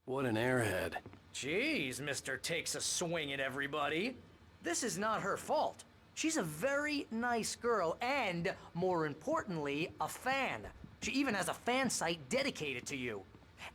What an airhead. Jeez, Mr. Takes a Swing at Everybody. This is not her fault. She's a very nice girl and, more importantly, a fan. She even has a fan site dedicated to you.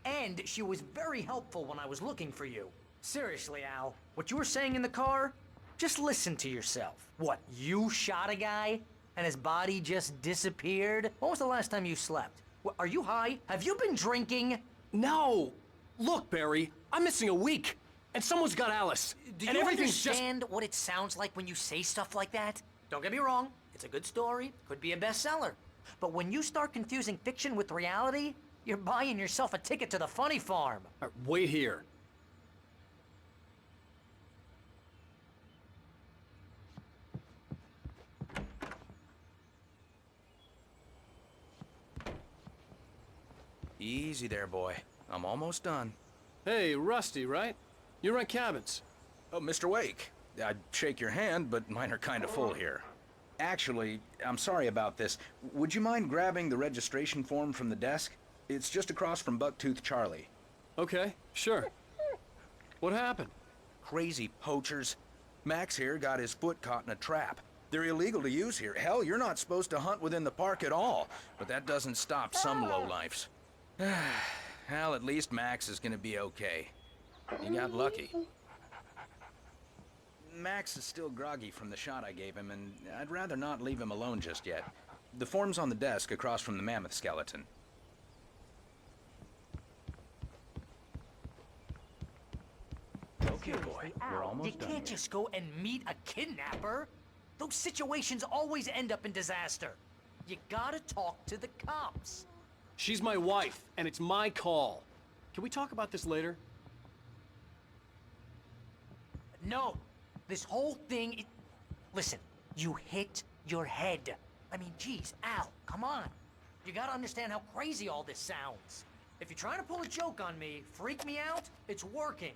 And she was very helpful when I was looking for you. Seriously, Al, what you were saying in the car? Just listen to yourself. What, you shot a guy and his body just disappeared? When was the last time you slept? Are you high? Have you been drinking? No! Look, Barry, I'm missing a week, and someone's got Alice. Do and you everything's understand what it sounds like when you say stuff like that? Don't get me wrong, it's a good story, could be a bestseller. But when you start confusing fiction with reality, you're buying yourself a ticket to the funny farm. Wait here. Easy there, boy. I'm almost done. Hey, Rusty, right? You rent cabins. Oh, Mr. Wake. I'd shake your hand, but mine are kind of full here. Actually, I'm sorry about this. Would you mind grabbing the registration form from the desk? It's just across from Bucktooth Charlie. Okay, sure. What happened? Crazy poachers. Max here got his foot caught in a trap. They're illegal to use here. Hell, you're not supposed to hunt within the park at all. But that doesn't stop some lowlifes. Well, at least Max is gonna be okay. He got lucky. Max is still groggy from the shot I gave him, and I'd rather not leave him alone just yet. The form's on the desk across from the mammoth skeleton. Okay, boy, we're almost You done can't here. just go and meet a kidnapper. Those situations always end up in disaster. You gotta talk to the cops. She's my wife, and it's my call. Can we talk about this later? No, this whole thing, listen, you hit your head. I mean, geez, Al, come on. You gotta understand how crazy all this sounds. If you're trying to pull a joke on me, freak me out, it's working.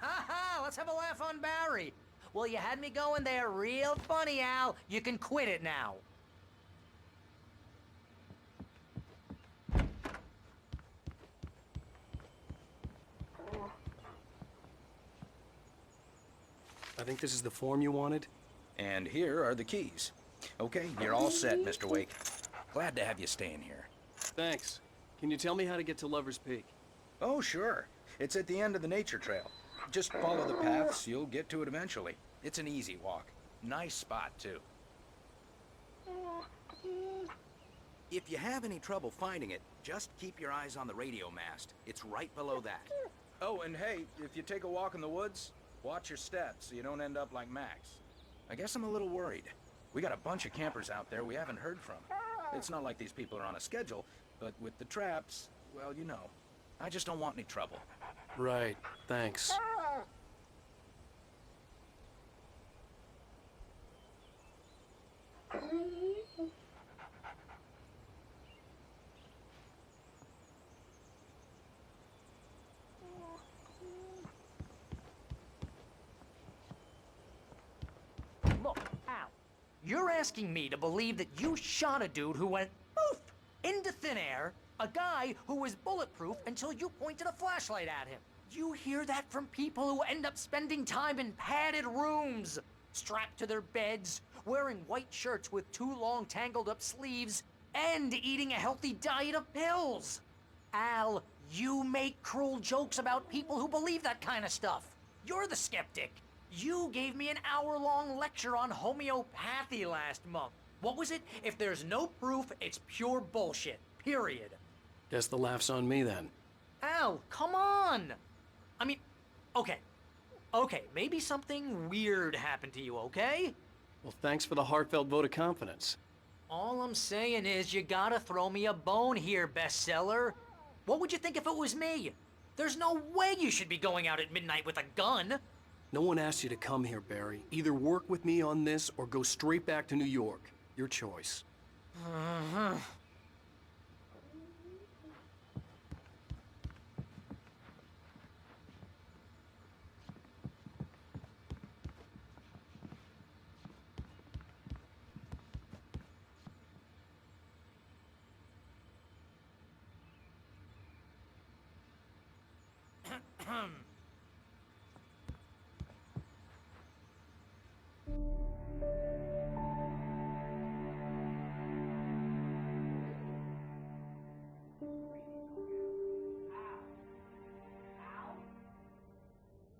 Ha ha, let's have a laugh on Barry. Well, you had me going there real funny, Al. You can quit it now. I think this is the form you wanted. And here are the keys. Okay, you're all set, Mr. Wake. Glad to have you staying here. Thanks. Can you tell me how to get to Lover's Peak? Oh, sure. It's at the end of the nature trail. Just follow the paths, you'll get to it eventually. It's an easy walk. Nice spot, too. If you have any trouble finding it, just keep your eyes on the radio mast. It's right below that. Oh, and hey, if you take a walk in the woods, watch your steps so you don't end up like Max. I guess I'm a little worried. We got a bunch of campers out there we haven't heard from. It's not like these people are on a schedule, but with the traps, well, you know. I just don't want any trouble. Right, thanks. Look, Al, you're asking me to believe that you shot a dude who went poof into thin air, a guy who was bulletproof until you pointed a flashlight at him. You hear that from people who end up spending time in padded rooms, strapped to their beds, wearing white shirts with too long tangled up sleeves, and eating a healthy diet of pills. Al, you make cruel jokes about people who believe that kind of stuff. You're the skeptic. You gave me an hour-long lecture on homeopathy last month. What was it? If there's no proof, it's pure bullshit. Period. Guess the laugh's on me then. Al, come on! I mean, okay. Okay, maybe something weird happened to you, okay? Well, thanks for the heartfelt vote of confidence. All I'm saying is you gotta throw me a bone here, bestseller. What would you think if it was me? There's no way you should be going out at midnight with a gun. No one asked you to come here, Barry. Either work with me on this or go straight back to New York. Your choice.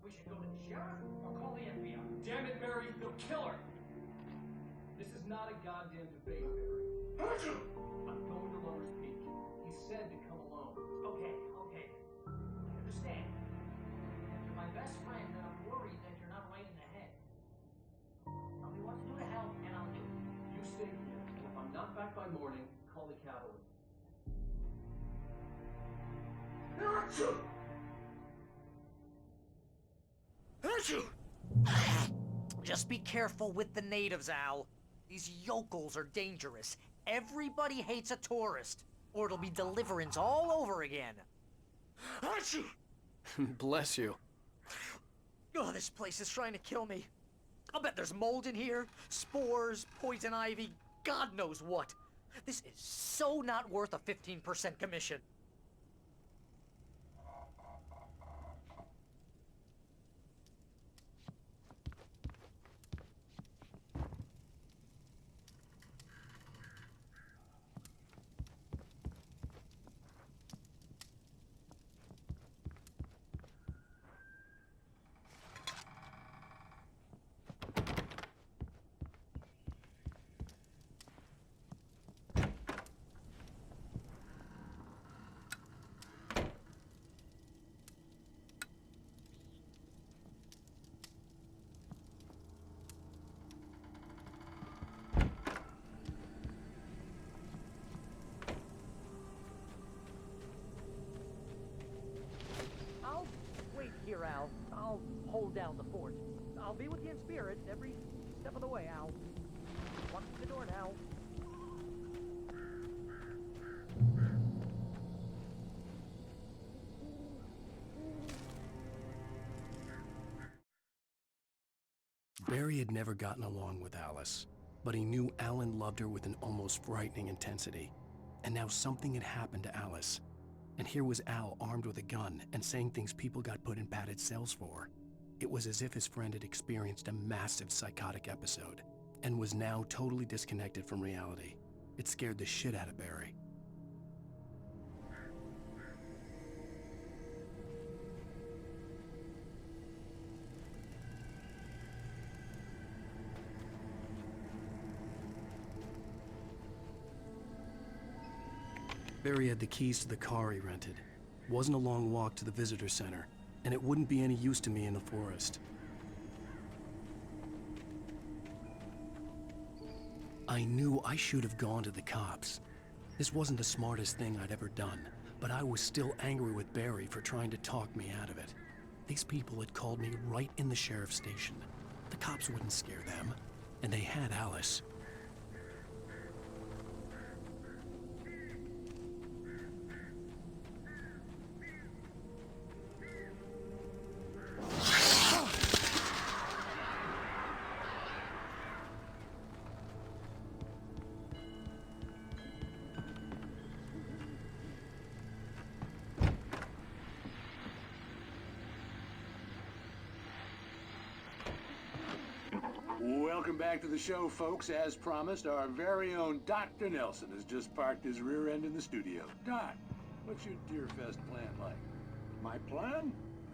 We should go to the sheriff or call the FBI. Damn it, Barry, they'll kill her! This is not a goddamn debate, Barry. I'm going to Lover's Peak. He said to come alone. Okay. I understand. You're my best friend, and I'm worried that you're not right in the head. Tell me what to do to help, and I'll do it. You stay here, and if I'm not back by morning, call the cavalry. Just be careful with the natives, Al. These yokels are dangerous. Everybody hates a tourist, or it'll be deliverance all over again. Bless you. Oh, this place is trying to kill me. I'll bet there's mold in here, spores, poison ivy, God knows what. This is so not worth a 15% commission. Here, Al. I'll hold down the fort. I'll be with you in spirit every step of the way, Al. Watch the door now. Barry had never gotten along with Alice, but he knew Alan loved her with an almost frightening intensity. And now something had happened to Alice. And here was Al armed with a gun and saying things people got put in padded cells for. It was as if his friend had experienced a massive psychotic episode and was now totally disconnected from reality. It scared the shit out of Barry. Barry had the keys to the car he rented. It wasn't a long walk to the visitor center, and it wouldn't be any use to me in the forest. I knew I should have gone to the cops. This wasn't the smartest thing I'd ever done, but I was still angry with Barry for trying to talk me out of it. These people had called me right in the sheriff's station. The cops wouldn't scare them, and they had Alice. Welcome back to the show, folks. As promised, our very own Dr. Nelson has just parked his rear end in the studio. Doc, what's your Deerfest plan like? My plan?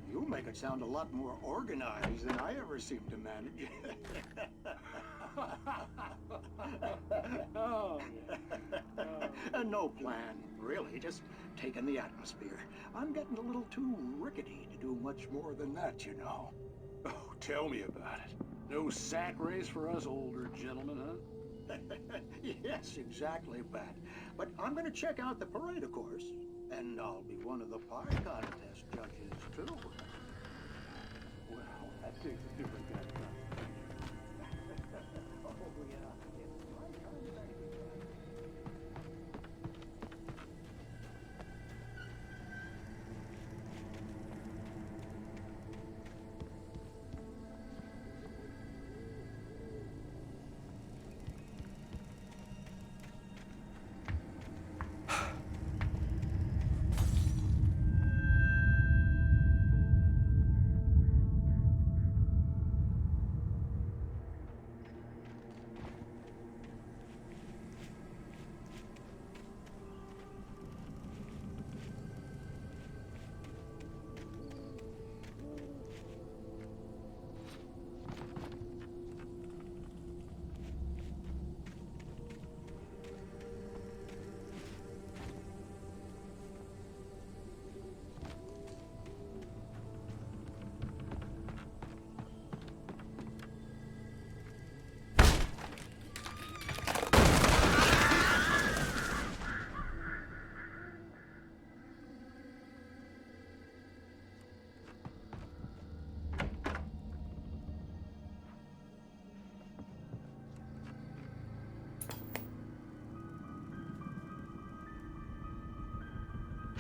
You make it sound a lot more organized than I ever seem to manage. No plan, really, just taking the atmosphere. I'm getting a little too rickety to do much more than that, you know. Oh, tell me about it. No sack race for us older gentlemen, huh? Yes, exactly, Pat. But I'm going to check out the parade, of course. And I'll be one of the pie contest judges, too. Well, that takes a different kind of concentration. Oh, yeah. It's my kind of exercise.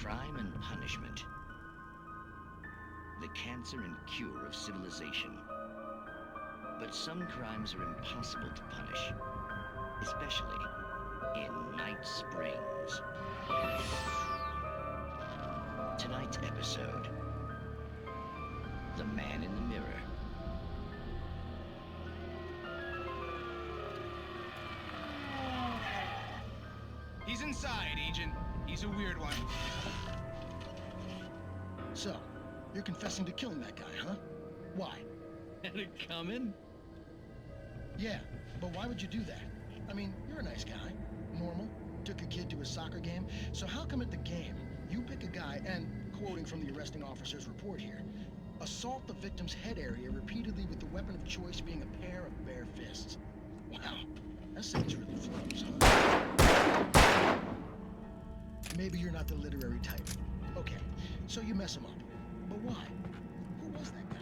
Crime and punishment. The cancer and cure of civilization. But some crimes are impossible to punish, especially in Night Springs. Tonight's episode, The Man in the Mirror. He's inside, Agent. He's a weird one. So, you're confessing to killing that guy, huh? Why? Had it coming? Yeah, but why would you do that? I mean, you're a nice guy. Normal. Took a kid to a soccer game. So how come at the game, you pick a guy and, quoting from the arresting officer's report here, assault the victim's head area repeatedly with the weapon of choice being a pair of bare fists? Wow, that sentence really flows, huh? Maybe you're not the literary type. Okay, so you mess him up. But why? Who was that guy?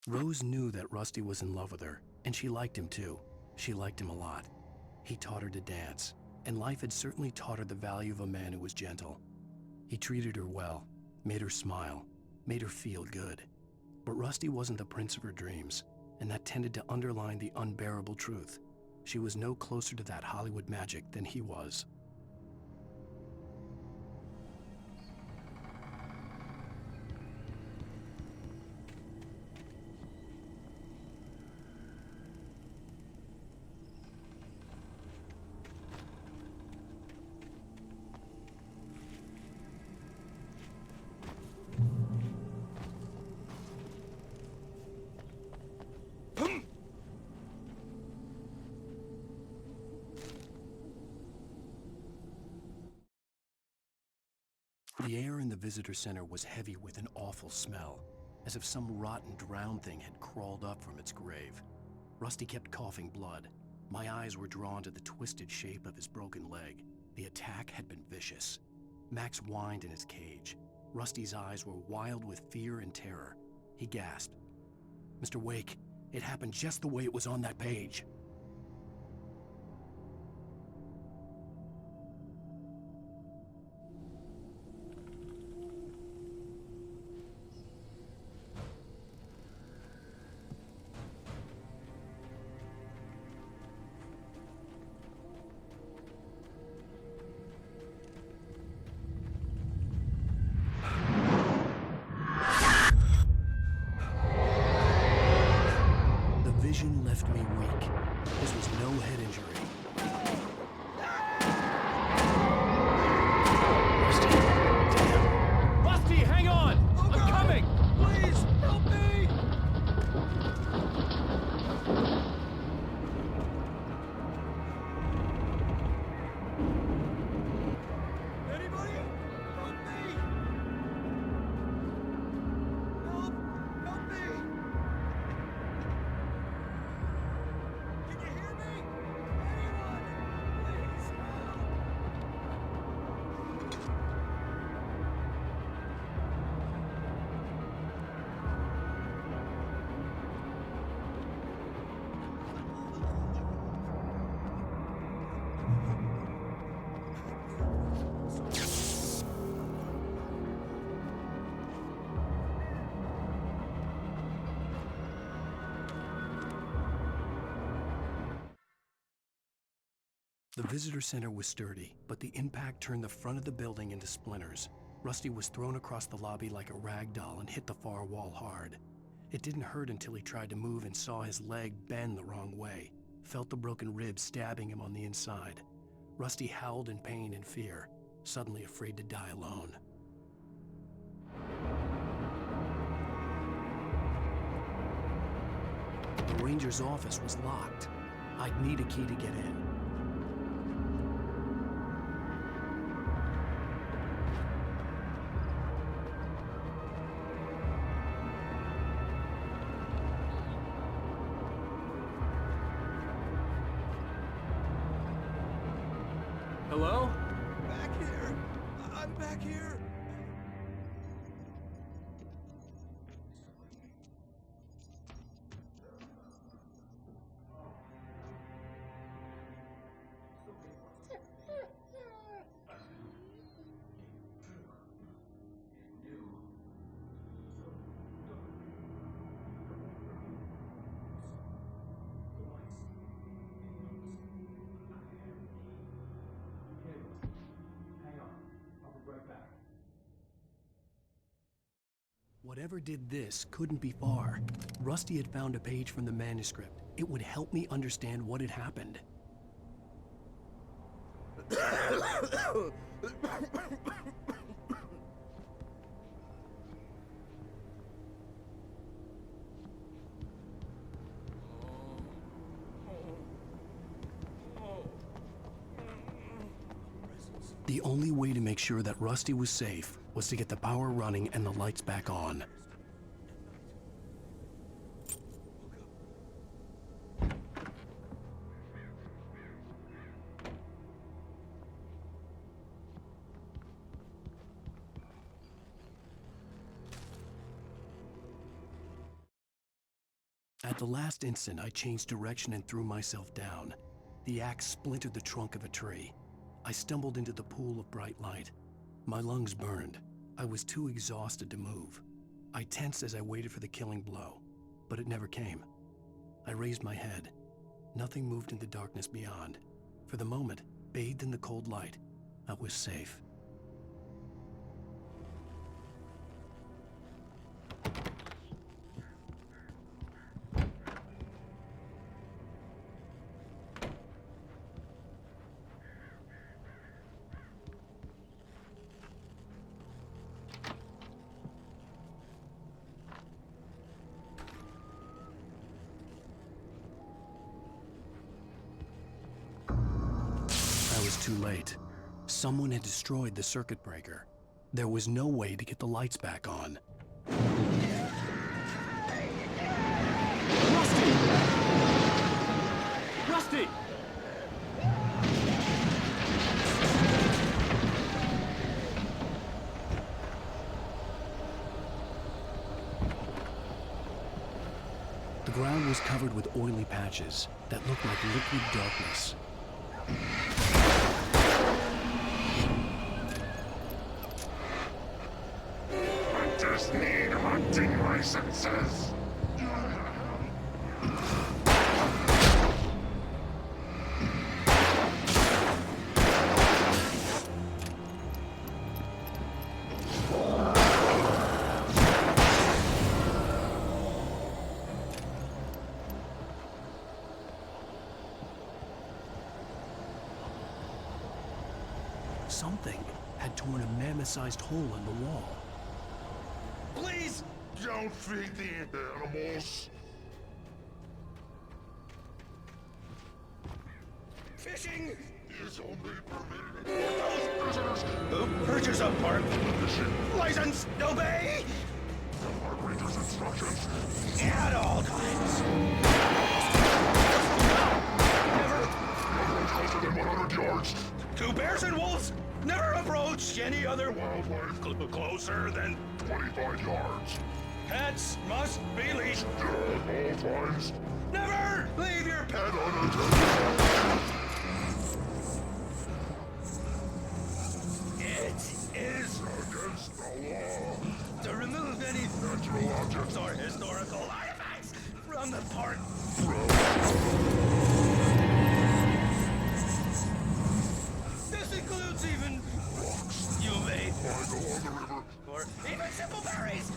Rose knew that Rusty was in love with her, and she liked him too. She liked him a lot. He taught her to dance, and life had certainly taught her the value of a man who was gentle. He treated her well, made her smile, made her feel good. But Rusty wasn't the prince of her dreams, and that tended to underline the unbearable truth. She was no closer to that Hollywood magic than he was. The air in the visitor center was heavy with an awful smell, as if some rotten drowned thing had crawled up from its grave. Rusty kept coughing blood. My eyes were drawn to the twisted shape of his broken leg. The attack had been vicious. Max whined in his cage. Rusty's eyes were wild with fear and terror. He gasped. "Mr. Wake, it happened just the way it was on that page." Vision left me weak. This was no head injury. Rusty, damn. Rusty, hang on! I'm coming! Please, help me! Anybody? Help me! Help! Help me! Can you hear me? Anyone? Please help! The visitor center was sturdy, but the impact turned the front of the building into splinters. Rusty was thrown across the lobby like a rag doll and hit the far wall hard. It didn't hurt until he tried to move and saw his leg bend the wrong way, felt the broken ribs stabbing him on the inside. Rusty howled in pain and fear, suddenly afraid to die alone. the ranger's office was locked. I'd need a key to get in. Hello? Back here! I'm back here! Whatever did this couldn't be far. Rusty had found a page from the manuscript. It would help me understand what had happened. The only way to make sure that Rusty was safe was to get the power running and the lights back on. At the last instant, I changed direction and threw myself down. The axe splintered the trunk of a tree. I stumbled into the pool of bright light. My lungs burned. I was too exhausted to move. I tensed as I waited for the killing blow, but it never came. I raised my head. Nothing moved in the darkness beyond. For the moment, bathed in the cold light, I was safe. Too late. Someone had destroyed the circuit breaker. There was no way to get the lights back on. Rusty! Rusty! The ground was covered with oily patches that looked like liquid darkness. Hunters need hunting licenses. Something had torn a mammoth-sized hole in the wall. Please don't feed the animals. Fishing Is only permitted for those prisoners who purchase a park license, obey the park ranger's instructions. at all times. No closer than 100 yards. To bears and wolves, never approach any other Wildlife closer than 25 yards. pets must be leashed. At all times. Never leave your pet And unattended. It is Against the law. to remove any Natural objects or historical artifacts from the park. This includes even rocks you may Find along the river. or even simple berries.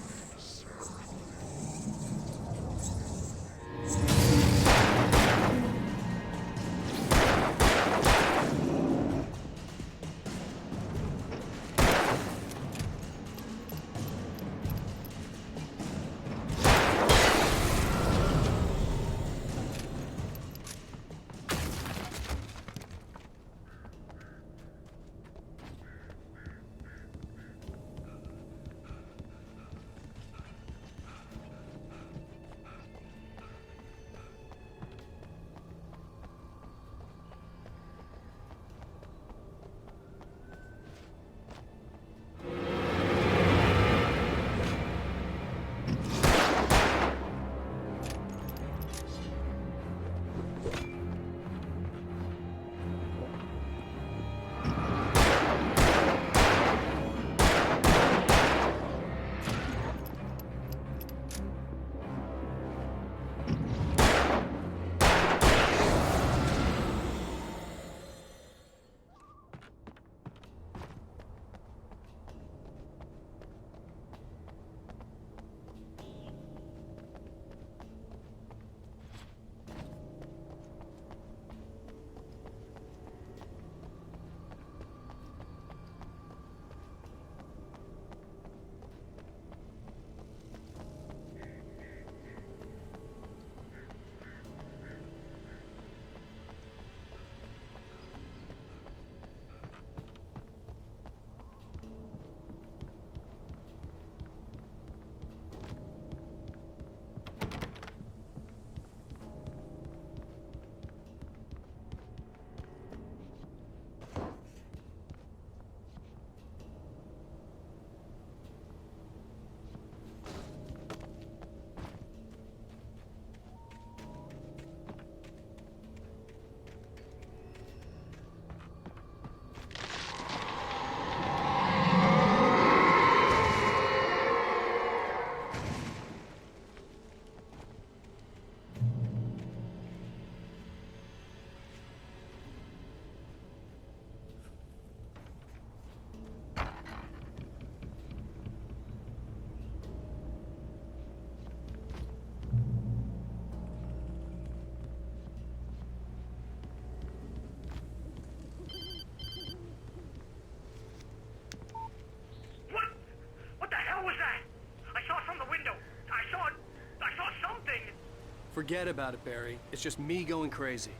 Forget about it, Barry. It's just me going crazy.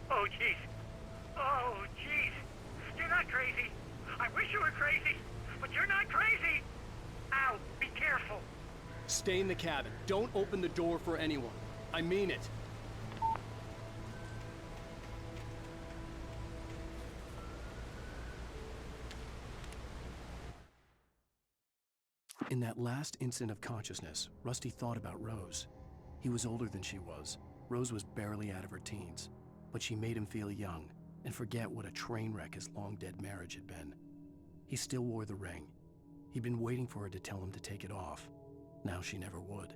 Oh, jeez. Oh, jeez. You're not crazy. I wish you were crazy, but you're not crazy. Ow, be careful. Stay in the cabin. Don't open the door for anyone. I mean it. In that last instant of consciousness, Rusty thought about Rose. He was older than she was. Rose was barely out of her teens, but she made him feel young and forget what a train wreck his long-dead marriage had been. He still wore the ring. He'd been waiting for her to tell him to take it off. Now she never would.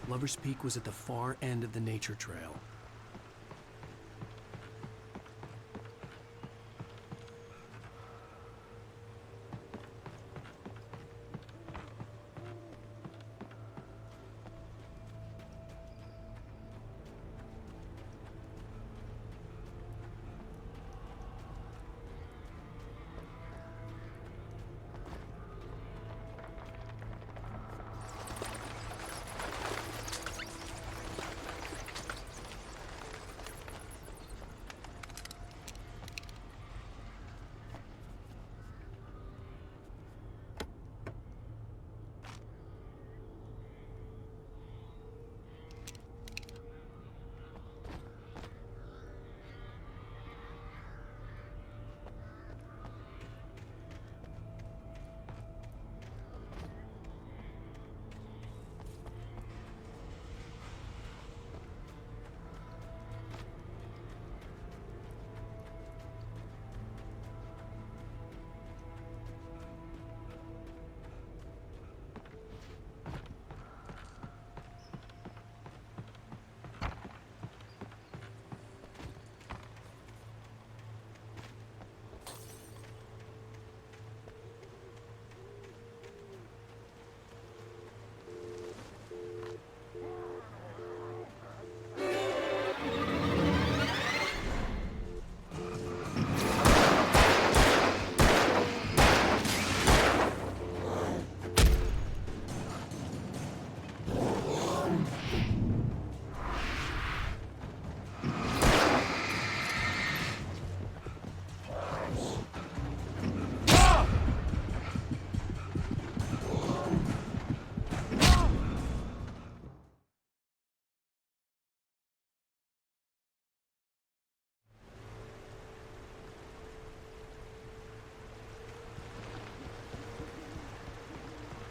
Lover's Peak was at the far end of the nature trail.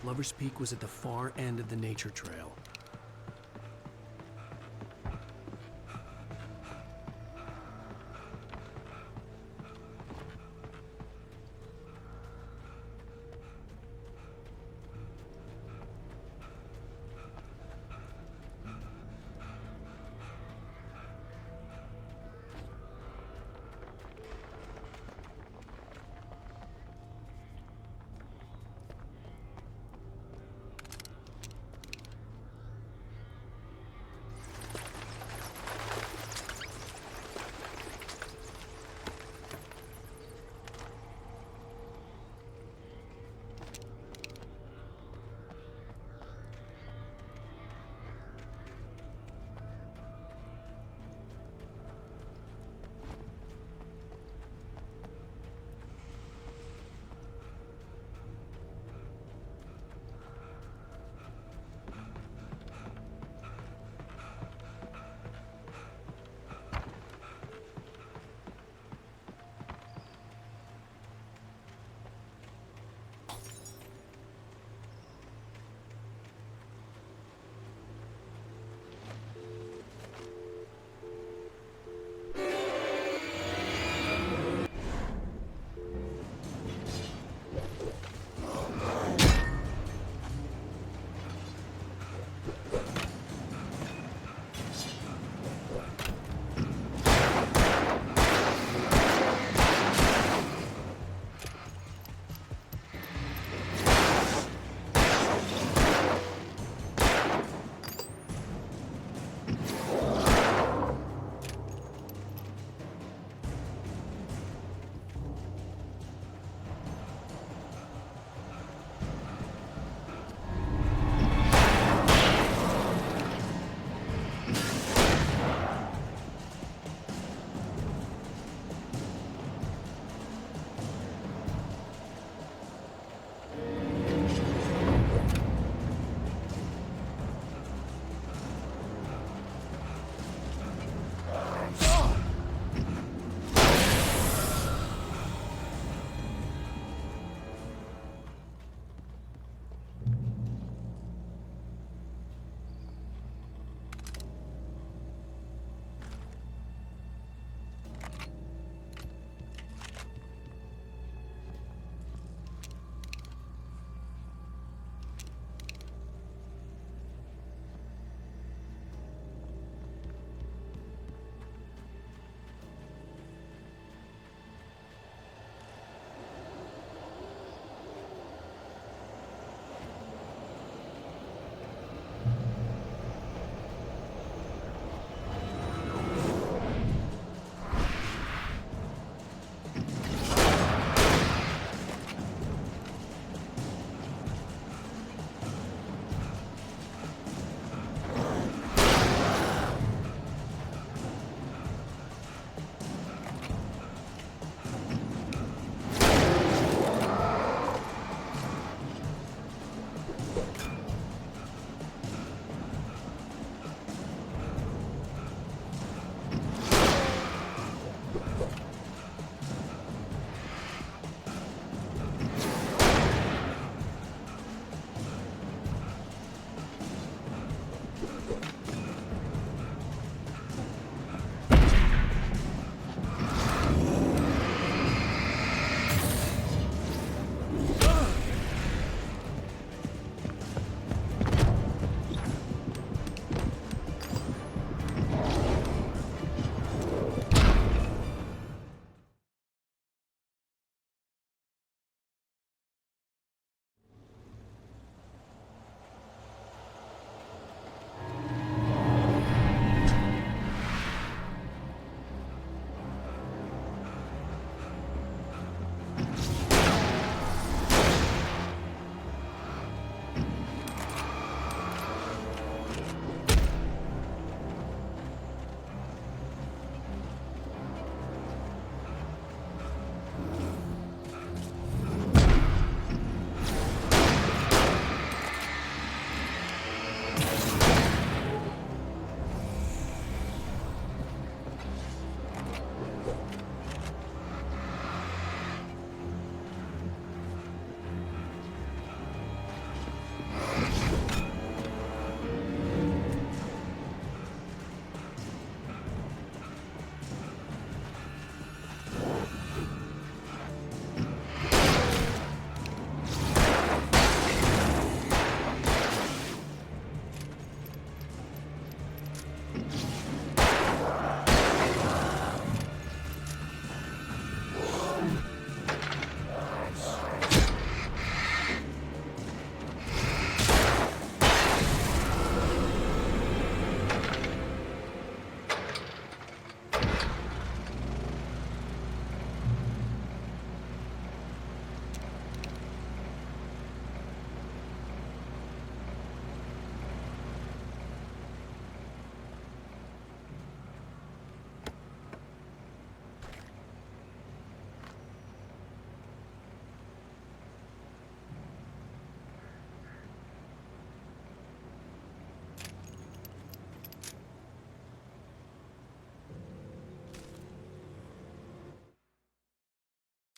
Lover's Peak was at the far end of the nature trail.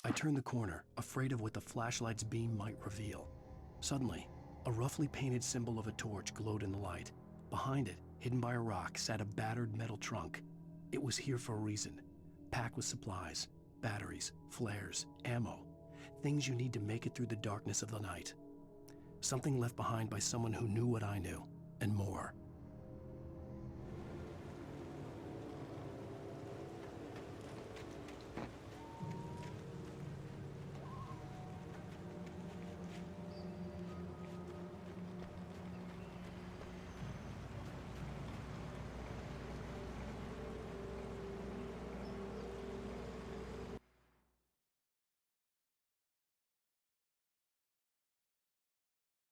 I turned the corner, afraid of what the flashlight's beam might reveal. Suddenly, a roughly painted symbol of a torch glowed in the light. Behind it, hidden by a rock, sat a battered metal trunk. It was here for a reason, packed with supplies, batteries, flares, ammo, things you need to make it through the darkness of the night. Something left behind by someone who knew what I knew, and more.